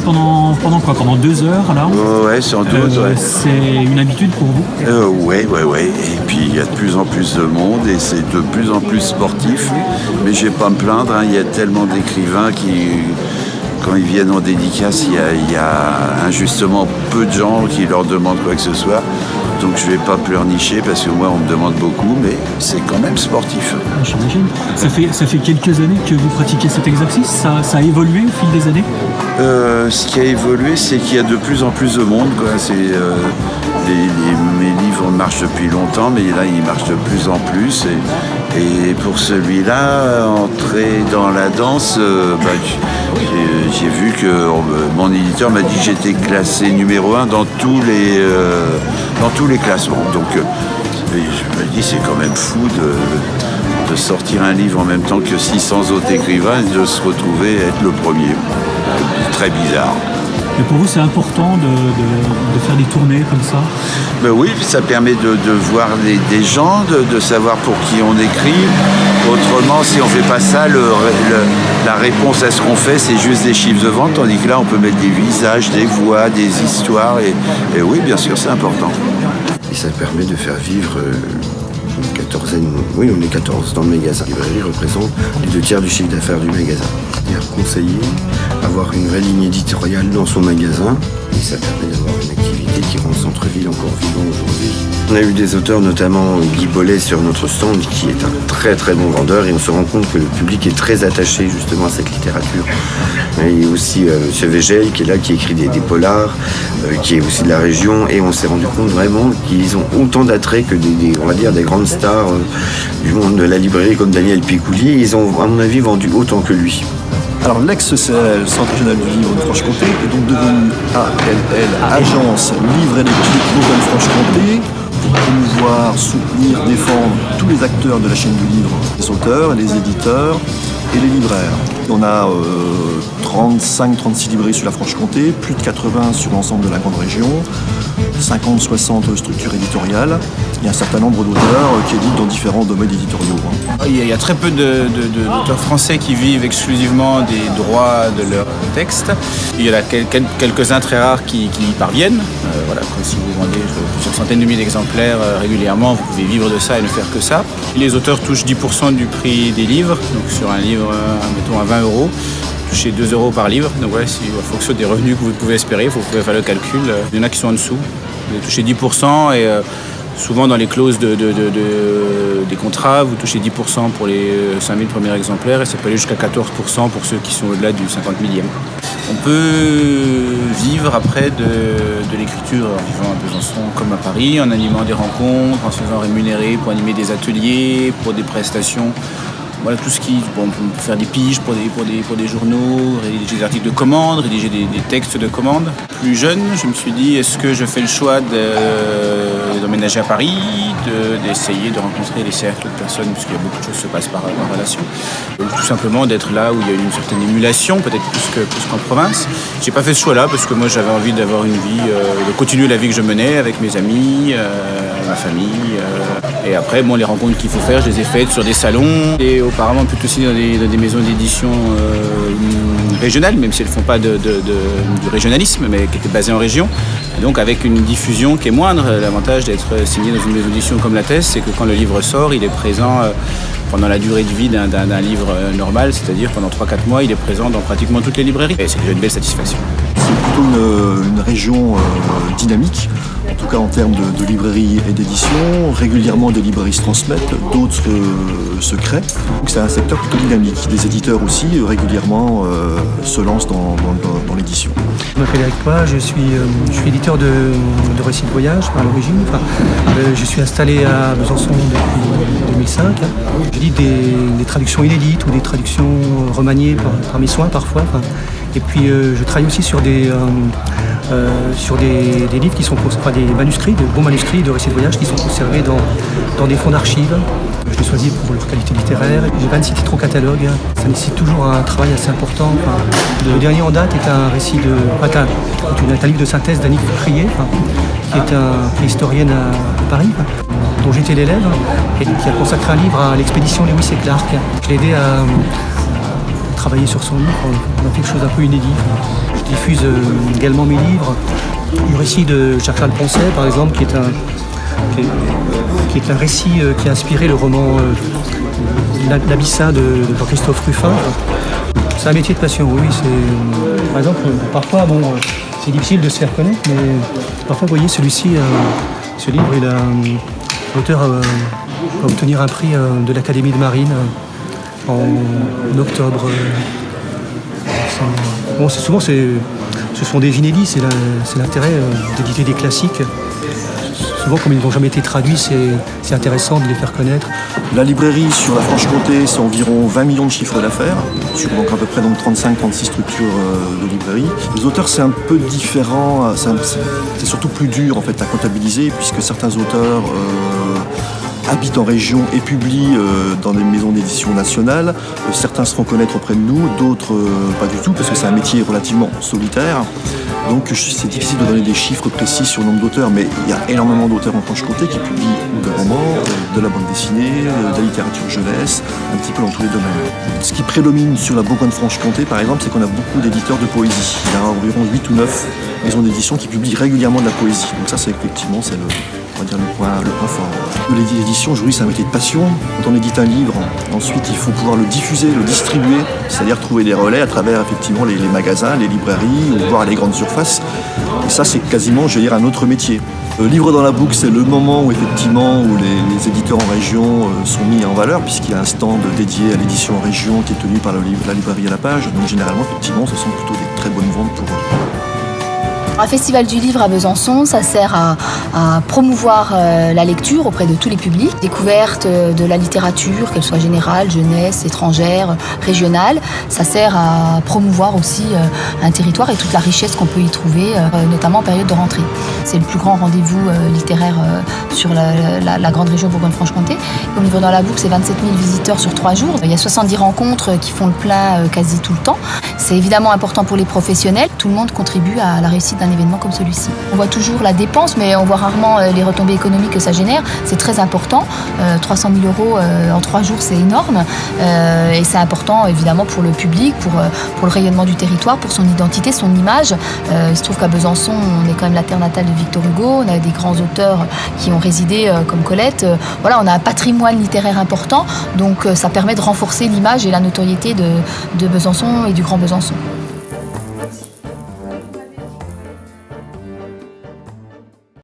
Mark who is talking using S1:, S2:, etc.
S1: pendant quoi? Pendant 2 heures là?
S2: Ouais, sans doute. Ouais.
S1: C'est une habitude pour vous?
S2: Ouais. Et puis il y a de plus en plus de monde et c'est de plus en plus sportif. Mais je vais pas me plaindre, hein, il y a tellement d'écrivains qui, quand ils viennent en dédicace, il y a injustement peu de gens qui leur demandent quoi que ce soit. Donc je vais pas pleurnicher parce que moi on me demande beaucoup, mais c'est quand même sportif.
S1: J'imagine. Ça fait quelques années que vous pratiquez cet exercice. Ça a évolué au fil des années?
S2: Ce qui a évolué, c'est qu'il y a de plus en plus de monde, quoi. Mes livres marchent depuis longtemps, mais là ils marchent de plus en plus. Et pour celui-là, entrer dans la danse, j'ai vu que mon éditeur m'a dit que j'étais classé numéro 1 dans tous les classements. Donc je me dis c'est quand même fou de sortir un livre en même temps que 600 autres écrivains et de se retrouver être le premier. Très bizarre.
S1: Mais pour vous, c'est important de faire des tournées comme ça?
S2: Ben oui, ça permet de voir des gens, de savoir pour qui on écrit. Autrement, si on ne fait pas ça, la réponse à ce qu'on fait, c'est juste des chiffres de vente, tandis que là, on peut mettre des visages, des voix, des histoires. Et oui, bien sûr, c'est important.
S3: Et ça permet de faire vivre une quatorzaine, oui, on est 14 dans le magasin. La librairie représente les 2/3 du chiffre d'affaires du magasin. C'est-à-dire conseiller, avoir une vraie ligne éditoriale dans son magasin, et ça permet d'avoir une activité qui rend le centre-ville encore vivant aujourd'hui. On a eu des auteurs, notamment Guy Bollet sur notre stand, qui est un très très bon vendeur, et on se rend compte que le public est très attaché justement à cette littérature. Il y a aussi M. Végel qui est là, qui écrit des polars, qui est aussi de la région, et on s'est rendu compte vraiment qu'ils ont autant d'attrait que on va dire des grandes stars du monde de la librairie comme Daniel Picouli. Ils ont à mon avis vendu autant que lui.
S4: Alors l'ex-CRL, Centre régional du livre de Franche-Comté, est donc devenu ALL, Agence Livre et Lecture Bourgogne-Franche-Comté, pour promouvoir, soutenir, défendre tous les acteurs de la chaîne du livre, les auteurs, les éditeurs et les libraires. On a 35-36 librairies sur la Franche-Comté, plus de 80 sur l'ensemble de la grande région, 50-60 structures éditoriales et un certain nombre d'auteurs qui éditent dans différents domaines éditoriaux.
S5: Il y a très peu d'auteurs français qui vivent exclusivement des droits de leurs textes. Il y en a quelques-uns très rares qui y parviennent. Voilà, si vous vendez plusieurs centaines de milliers d'exemplaires régulièrement, vous pouvez vivre de ça et ne faire que ça. Les auteurs touchent 10% du prix des livres, donc sur un livre, mettons à 20 €. Toucher 2 € par livre, donc ouais, en fonction des revenus que vous pouvez espérer, vous pouvez faire le calcul. Il y en a qui sont en dessous. Vous touchez 10% et souvent dans les clauses des contrats, vous touchez 10% pour les 5000 premiers exemplaires et ça peut aller jusqu'à 14% pour ceux qui sont au-delà du 50 millième. On peut vivre après de l'écriture en vivant à Besançon comme à Paris, en animant des rencontres, en se faisant rémunérer pour animer des ateliers, pour des prestations. Voilà tout ce qui... Bon, on peut faire des piges pour des journaux, rédiger des articles de commande, rédiger des textes de commande. Plus jeune, je me suis dit, est-ce que je fais le choix d'emménager à Paris, d'essayer de rencontrer des cercles de personnes, puisqu'il y a beaucoup de choses qui se passent par relation. Tout simplement d'être là où il y a une certaine émulation, peut-être plus qu'en province. J'ai pas fait ce choix-là parce que moi j'avais envie d'avoir une vie, de continuer la vie que je menais avec mes amis, ma famille. Et après, bon, les rencontres qu'il faut faire, je les ai faites sur des salons et auparavant plutôt aussi dans des maisons d'édition régionales, même si elles ne font pas du régionalisme, mais qui étaient basées en région. Et donc avec une diffusion qui est moindre. L'avantage d'être signé dans une maison d'édition comme la Thèse, c'est que quand le livre sort, il est présent pendant la durée de vie d'un livre normal, c'est-à-dire pendant 3-4 mois, il est présent dans pratiquement toutes les librairies. Et c'est déjà une belle satisfaction.
S4: C'est plutôt une région dynamique, en tout cas en termes de librairies et d'édition. Régulièrement, des librairies se transmettent, d'autres se créent. Donc c'est un secteur plutôt dynamique. Les éditeurs aussi, régulièrement, se lancent dans l'édition.
S6: Je m'appelle Eric Poix, je suis éditeur de récits de voyage à l'origine. Je suis installé à Besançon depuis 2005. Je lis des traductions inédites ou des traductions remaniées par mes soins parfois. Et puis je travaille aussi sur des livres qui sont des manuscrits, de bons manuscrits de récits de voyage qui sont conservés dans des fonds d'archives. Je les choisis pour leur qualité littéraire. J'ai 26 titres au catalogue. Ça nécessite toujours un travail assez important. Le dernier en date est un livre de synthèse d'Annick Crier, qui est une historienne à Paris, dont j'étais l'élève, et qui a consacré un livre à l'expédition Lewis et Clark. Je l'ai aidé à travailler sur son livre dans quelque chose un peu inédit. Je diffuse également mes livres. Le récit de Jacques-Charles Poncet, par exemple, qui est un récit qui a inspiré le roman L'Abyssa de Jean-Christophe Ruffin. C'est un métier de passion, oui. Par exemple, parfois, c'est difficile de se faire connaître, mais parfois, vous voyez, celui-ci, ce livre, l'auteur va obtenir un prix de l'Académie de Marine en octobre. Souvent, ce sont des inédits, c'est l'intérêt d'éditer des classiques. Souvent, comme ils n'ont jamais été traduits, c'est intéressant de les faire connaître.
S4: La librairie sur la Franche-Comté, c'est environ 20 millions de chiffres d'affaires, sur donc à peu près 35-36 structures de librairie. Les auteurs, c'est un peu différent, c'est surtout plus dur en fait à comptabiliser, puisque certains auteurs habitent en région et publient dans des maisons d'édition nationales. Certains se font connaître auprès de nous, d'autres pas du tout, parce que c'est un métier relativement solitaire. Donc c'est difficile de donner des chiffres précis sur le nombre d'auteurs, mais il y a énormément d'auteurs en Franche-Comté qui publient des romans, de la bande dessinée, de la littérature jeunesse, un petit peu dans tous les domaines. Ce qui prédomine sur la Bourgogne-Franche-Comté, par exemple, c'est qu'on a beaucoup d'éditeurs de poésie. Il y a environ 8 ou 9 maisons d'édition qui publient régulièrement de la poésie. Donc ça, c'est effectivement, le point fort. L'édition, aujourd'hui, c'est un métier de passion. Quand on édite un livre, ensuite, il faut pouvoir le diffuser, le distribuer, c'est-à-dire trouver des relais à travers, effectivement, les magasins, les librairies, ou voire les grandes surfaces. Et ça, c'est quasiment, je vais dire, un autre métier. Livre dans la boucle, c'est le moment où, effectivement, où les éditeurs en région sont mis en valeur, puisqu'il y a un stand dédié à l'édition en région qui est tenu par la librairie à la page. Donc, généralement, effectivement, ce sont plutôt des très bonnes ventes pour eux.
S7: Un festival du livre à Besançon, ça sert à promouvoir la lecture auprès de tous les publics, découverte de la littérature, qu'elle soit générale, jeunesse, étrangère, régionale. Ça sert à promouvoir aussi un territoire et toute la richesse qu'on peut y trouver, notamment en période de rentrée. C'est le plus grand rendez-vous littéraire sur la grande région Bourgogne-Franche-Comté. Au niveau dans la boucle, c'est 27 000 visiteurs sur 3 jours. Il y a 70 rencontres qui font le plein quasi tout le temps. C'est évidemment important pour les professionnels. Tout le monde contribue à la réussite d'un événement comme celui-ci. On voit toujours la dépense, mais on voit rarement les retombées économiques que ça génère. C'est très important. 300 000 € en 3 jours, c'est énorme. Et c'est important, évidemment, pour le public, pour le rayonnement du territoire, pour son identité, son image. Il se trouve qu'à Besançon, on est quand même la terre natale de Victor Hugo. On a des grands auteurs qui ont résidé, comme Colette. Voilà, on a un patrimoine littéraire important. Donc, ça permet de renforcer l'image et la notoriété de Besançon et du Grand Besançon.